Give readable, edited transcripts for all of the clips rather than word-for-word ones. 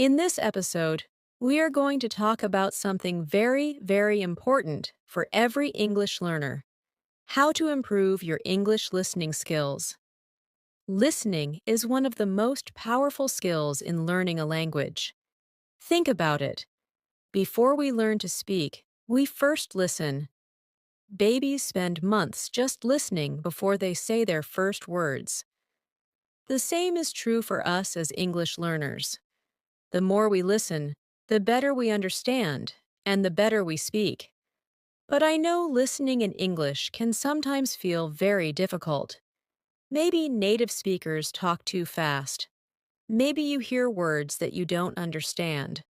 In this episode, we are going to talk about something very, very important for every English learner: how to improve your English listening skills. Listening is one of the most powerful skills in learning a language. Think about it. Before we learn to speak, we first listen. Babies spend months just listening before they say their first words. The same is true for us as English learners. The more we listen, the better we understand, and the better we speak. But I know listening in English can sometimes feel very difficult. Maybe native speakers talk too fast. Maybe you hear words that you don't understand.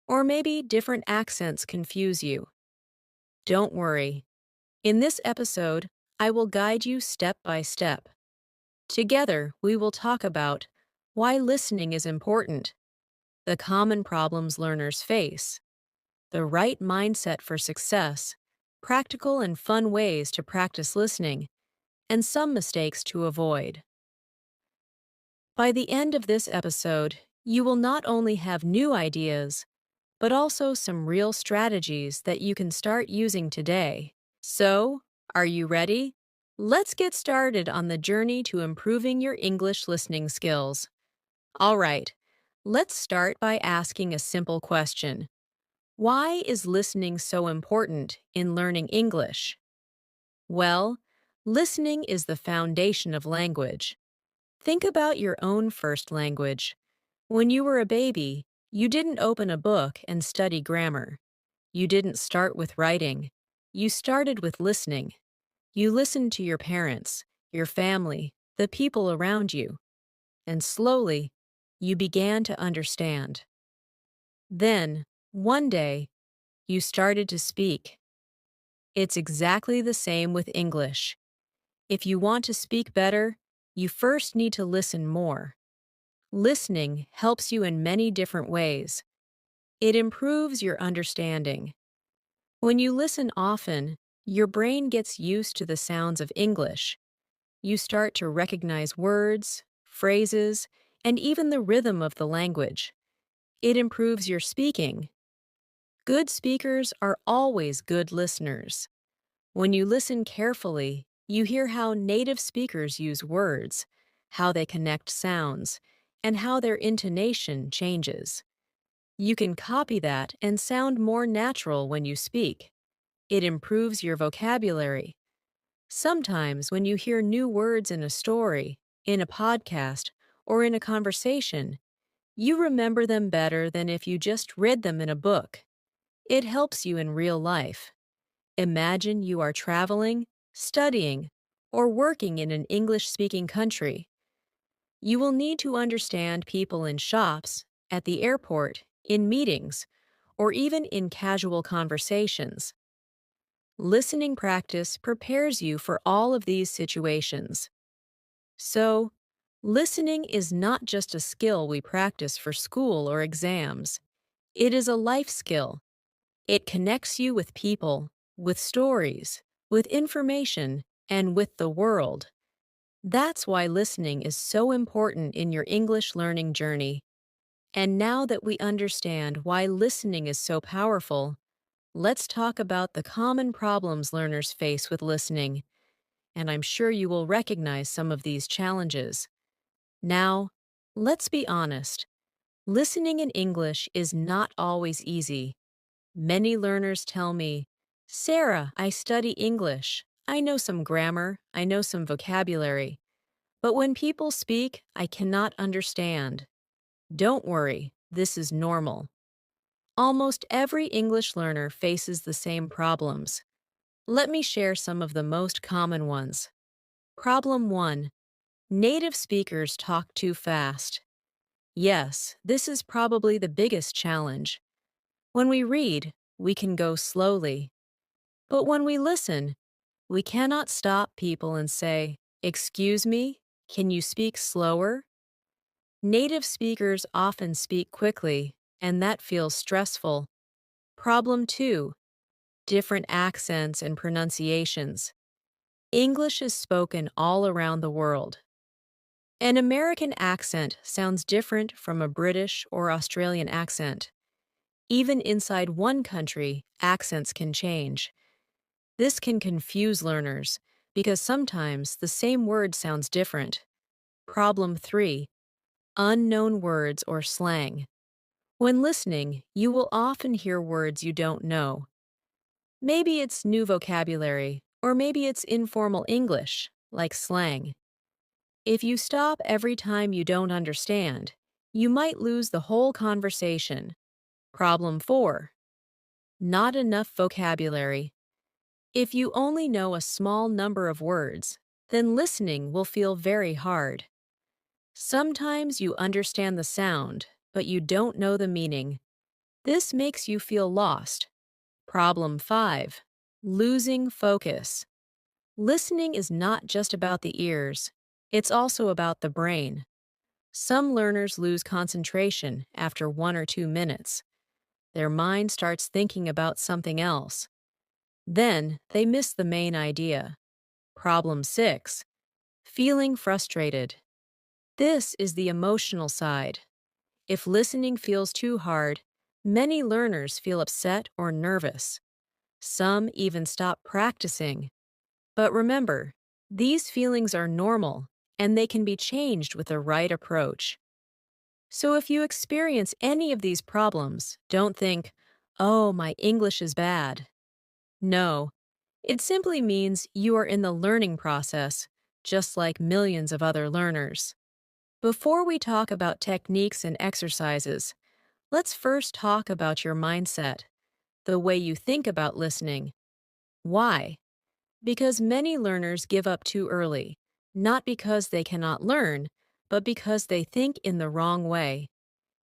Or maybe different accents confuse you. Don't worry. In this episode, I will guide you step by step. Together, we will talk about why listening is important, the common problems learners face, the right mindset for success, practical and fun ways to practice listening, and some mistakes to avoid. By the end of this episode, you will not only have new ideas, but also some real strategies that you can start using today. So, are you ready? Let's get started on the journey to improving your English listening skills. All right, let's start by asking a simple question. Why is listening so important in learning English? Well, listening is the foundation of language. Think about your own first language. When you were a baby, you didn't open a book and study grammar. You didn't start with writing. You started with listening. You listened to your parents, your family, the people around you, and slowly, you began to understand. Then, one day, you started to speak. It's exactly the same with English. If you want to speak better, you first need to listen more. Listening helps you in many different ways. It improves your understanding. When you listen often, your brain gets used to the sounds of English. You start to recognize words, phrases, and even the rhythm of the language. It improves your speaking. Good speakers are always good listeners. When you listen carefully, you hear how native speakers use words, how they connect sounds, and how their intonation changes. You can copy that and sound more natural when you speak. It improves your vocabulary. Sometimes, when you hear new words in a story, in a podcast, or in a conversation, you remember them better than if you just read them in a book. It helps you in real life. Imagine you are traveling, studying, or working in an English-speaking country. You will need to understand people in shops, at the airport, in meetings, or even in casual conversations. Listening practice prepares you for all of these situations. So, listening is not just a skill we practice for school or exams. It is a life skill. It connects you with people, with stories, with information, and with the world. That's why listening is so important in your English learning journey. And now that we understand why listening is so powerful, let's talk about the common problems learners face with listening. And I'm sure you will recognize some of these challenges. Now, let's be honest. Listening in English is not always easy. Many learners tell me, "Sarah, I study English. I know some grammar, I know some vocabulary. But when people speak, I cannot understand." Don't worry, this is normal. Almost every English learner faces the same problems. Let me share some of the most common ones. Problem 1. Native speakers talk too fast. Yes, this is probably the biggest challenge. When we read, we can go slowly. But when we listen, we cannot stop people and say, "Excuse me, can you speak slower?" Native speakers often speak quickly, and that feels stressful. Problem 2. Different accents and pronunciations. English is spoken all around the world. An American accent sounds different from a British or Australian accent. Even inside one country, accents can change. This can confuse learners because sometimes the same word sounds different. Problem 3. Unknown words or slang. When listening, you will often hear words you don't know. Maybe it's new vocabulary, or maybe it's informal English, like slang. If you stop every time you don't understand, you might lose the whole conversation. Problem 4. Not enough vocabulary. If you only know a small number of words, then listening will feel very hard. Sometimes you understand the sound, but you don't know the meaning. This makes you feel lost. Problem 5. Losing focus. Listening is not just about the ears, it's also about the brain. Some learners lose concentration after 1 or 2 minutes. Their mind starts thinking about something else. Then they miss the main idea. Problem 6. Feeling frustrated. This is the emotional side. If listening feels too hard, many learners feel upset or nervous. Some even stop practicing. But remember, these feelings are normal and they can be changed with the right approach. So if you experience any of these problems, don't think, oh, my English is bad. No, it simply means you are in the learning process, just like millions of other learners. Before we talk about techniques and exercises, let's first talk about your mindset, the way you think about listening. Why? Because many learners give up too early, not because they cannot learn, but because they think in the wrong way.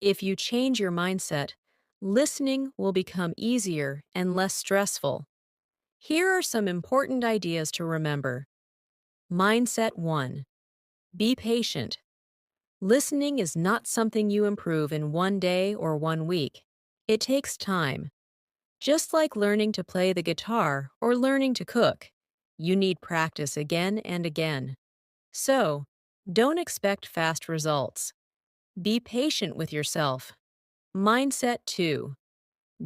If you change your mindset, listening will become easier and less stressful. Here are some important ideas to remember. Mindset 1. Be patient. Listening is not something you improve in one day or one week. It takes time. Just like learning to play the guitar or learning to cook, you need practice again and again. So, don't expect fast results. Be patient with yourself. Mindset 2.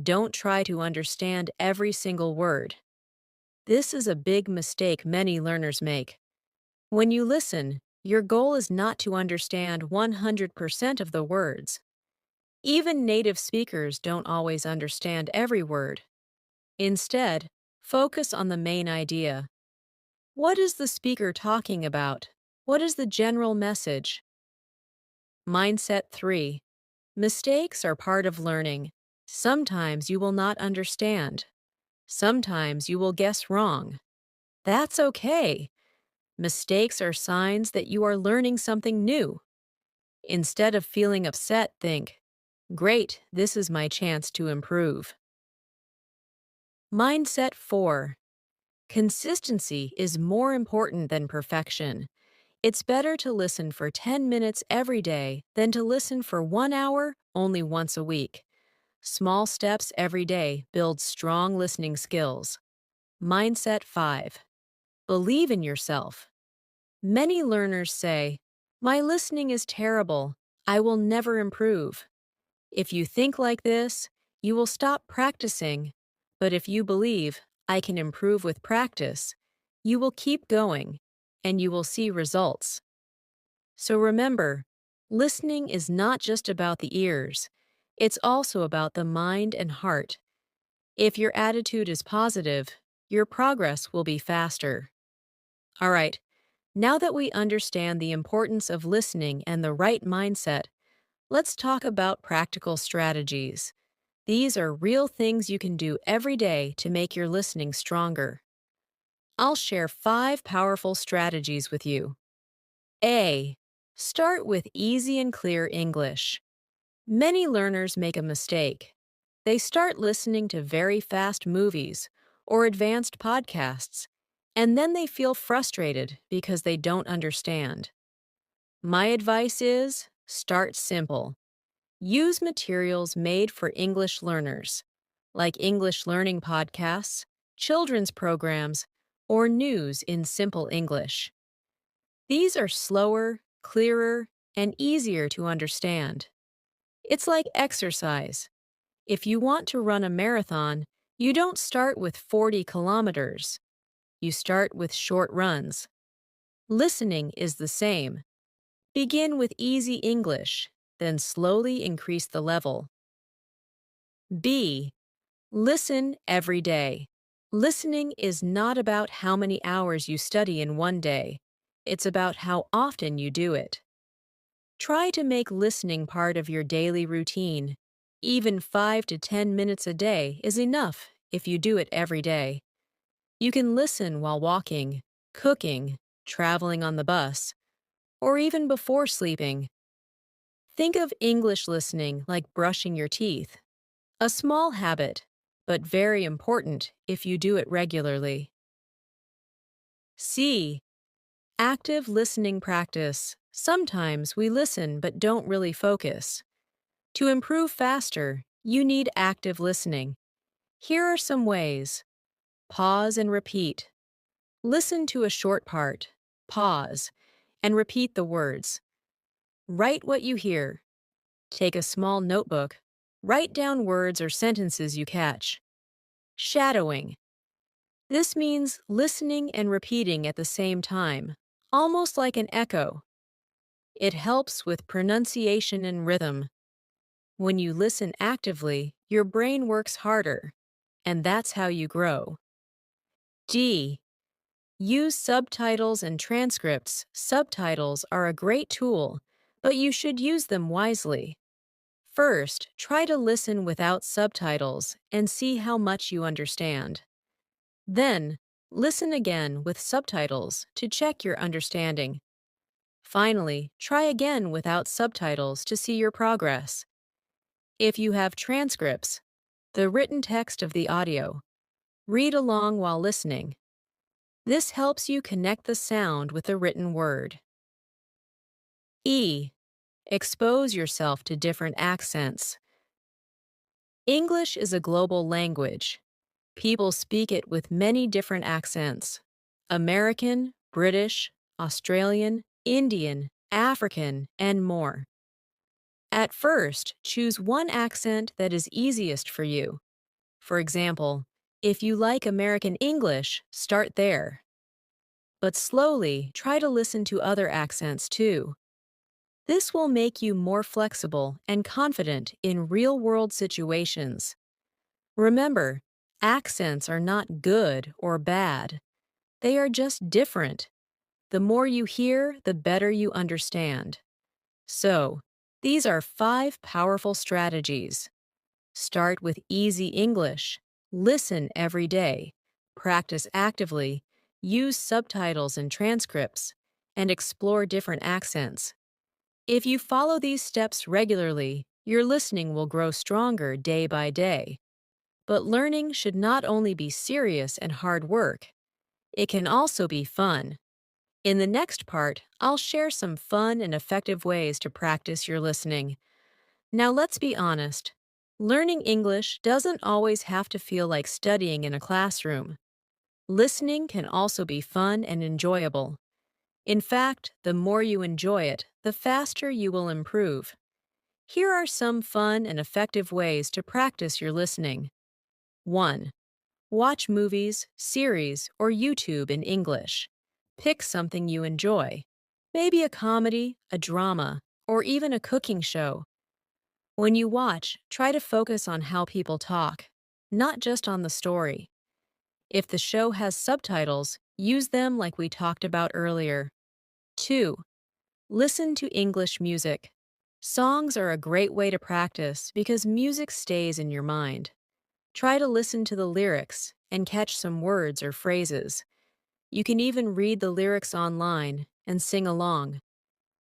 Don't try to understand every single word. This is a big mistake many learners make. When you listen, your goal is not to understand 100% of the words. Even native speakers don't always understand every word. Instead, focus on the main idea. What is the speaker talking about? What is the general message? Mindset 3. Mistakes are part of learning. Sometimes you will not understand. Sometimes you will guess wrong. That's okay. Mistakes are signs that you are learning something new. Instead of feeling upset, think, great, this is my chance to improve. Mindset 4. Consistency is more important than perfection. It's better to listen for 10 minutes every day than to listen for 1 hour only once a week. Small steps every day build strong listening skills. Mindset 5. Believe in yourself. Many learners say, my listening is terrible. I will never improve. If you think like this, you will stop practicing. But if you believe, I can improve with practice, you will keep going, and you will see results. So remember, listening is not just about the ears. It's also about the mind and heart. If your attitude is positive, your progress will be faster. All right, now that we understand the importance of listening and the right mindset, let's talk about practical strategies. These are real things you can do every day to make your listening stronger. I'll share 5 powerful strategies with you. A. Start with easy and clear English. Many learners make a mistake. They start listening to very fast movies or advanced podcasts, and then they feel frustrated because they don't understand. My advice is, start simple. Use materials made for English learners, like English learning podcasts, children's programs, or news in simple English. These are slower, clearer, and easier to understand. It's like exercise. If you want to run a marathon, you don't start with 40 kilometers. You start with short runs. Listening is the same. Begin with easy English, then slowly increase the level. B. Listen every day. Listening is not about how many hours you study in one day. It's about how often you do it. Try to make listening part of your daily routine. Even 5 to 10 minutes a day is enough if you do it every day. You can listen while walking, cooking, traveling on the bus, or even before sleeping. Think of English listening like brushing your teeth. A small habit, but very important if you do it regularly. C. Active listening practice. Sometimes we listen but don't really focus. To improve faster, you need active listening. Here are some ways. Pause and repeat. Listen to a short part, pause, and repeat the words. Write what you hear. Take a small notebook. Write down words or sentences you catch. Shadowing. This means listening and repeating at the same time, almost like an echo. It helps with pronunciation and rhythm. When you listen actively, your brain works harder, and that's how you grow. D. Use subtitles and transcripts. Subtitles are a great tool, but you should use them wisely. First, try to listen without subtitles and see how much you understand. Then, listen again with subtitles to check your understanding. Finally, try again without subtitles to see your progress. If you have transcripts, the written text of the audio, read along while listening. This helps you connect the sound with the written word. E. Expose yourself to different accents. English is a global language. People speak it with many different accents: American, British, Australian, Indian, African, and more. At first, choose one accent that is easiest for you. For example, if you like American English, start there. But slowly, try to listen to other accents too. This will make you more flexible and confident in real-world situations. Remember, accents are not good or bad. They are just different. The more you hear, the better you understand. So, these are 5 powerful strategies. Start with easy English. Listen every day. Practice actively. Use subtitles and transcripts. And explore different accents. If you follow these steps regularly, your listening will grow stronger day by day. But learning should not only be serious and hard work. It can also be fun. In the next part, I'll share some fun and effective ways to practice your listening. Now let's be honest. Learning English doesn't always have to feel like studying in a classroom. Listening can also be fun and enjoyable. In fact, the more you enjoy it, the faster you will improve. Here are some fun and effective ways to practice your listening. 1. Watch movies, series, or YouTube in English. Pick something you enjoy. Maybe a comedy, a drama, or even a cooking show. When you watch, try to focus on how people talk, not just on the story. If the show has subtitles, use them like we talked about earlier. 2. Listen to English music. Songs are a great way to practice because music stays in your mind. Try to listen to the lyrics and catch some words or phrases. You can even read the lyrics online and sing along.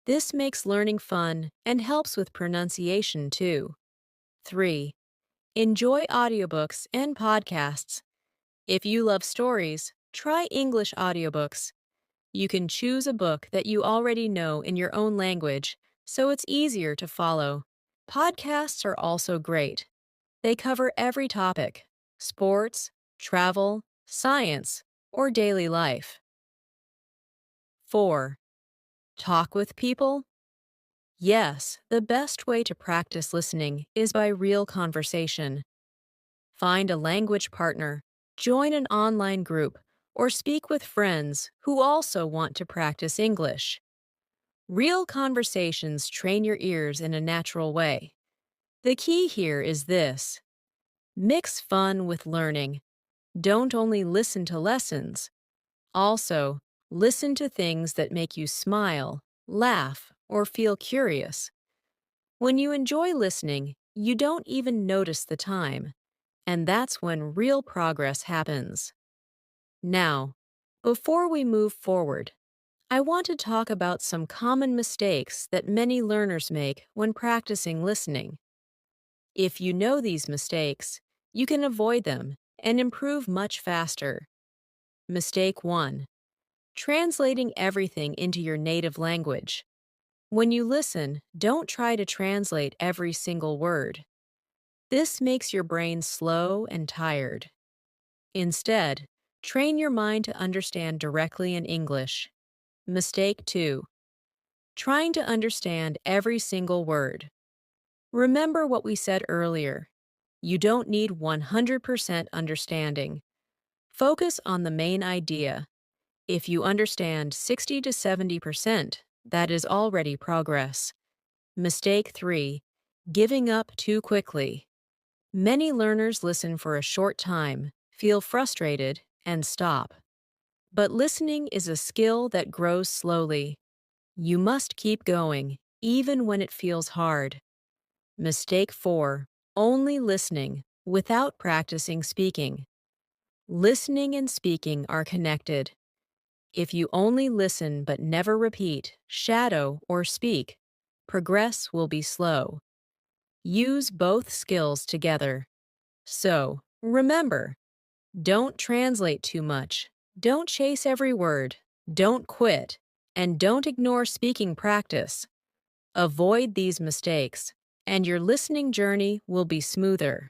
This makes learning fun and helps with pronunciation too. 3. Enjoy audiobooks and podcasts. If you love stories, try English audiobooks. You can choose a book that you already know in your own language, so it's easier to follow. Podcasts are also great. They cover every topic: sports, travel, science, or daily life. 4. Talk with people? Yes, the best way to practice listening is by real conversation. Find a language partner, join an online group, or speak with friends who also want to practice English. Real conversations train your ears in a natural way. The key here is this: mix fun with learning. Don't only listen to lessons. Also, listen to things that make you smile, laugh, or feel curious. When you enjoy listening, you don't even notice the time, and that's when real progress happens. Now, before we move forward, I want to talk about some common mistakes that many learners make when practicing listening. If you know these mistakes, you can avoid them and improve much faster. Mistake 1: translating everything into your native language. When you listen, don't try to translate every single word. This makes your brain slow and tired. Instead, train your mind to understand directly in English. Mistake 2: trying to understand every single word. Remember what we said earlier. You don't need 100% understanding. Focus on the main idea. If you understand 60 to 70%, that is already progress. Mistake 3: giving up too quickly. Many learners listen for a short time, feel frustrated, and stop. But listening is a skill that grows slowly. You must keep going, even when it feels hard. Mistake 4: only listening, without practicing speaking. Listening and speaking are connected. If you only listen but never repeat, shadow, or speak, progress will be slow. Use both skills together. So, remember, don't translate too much, don't chase every word, don't quit, and don't ignore speaking practice. Avoid these mistakes, and your listening journey will be smoother.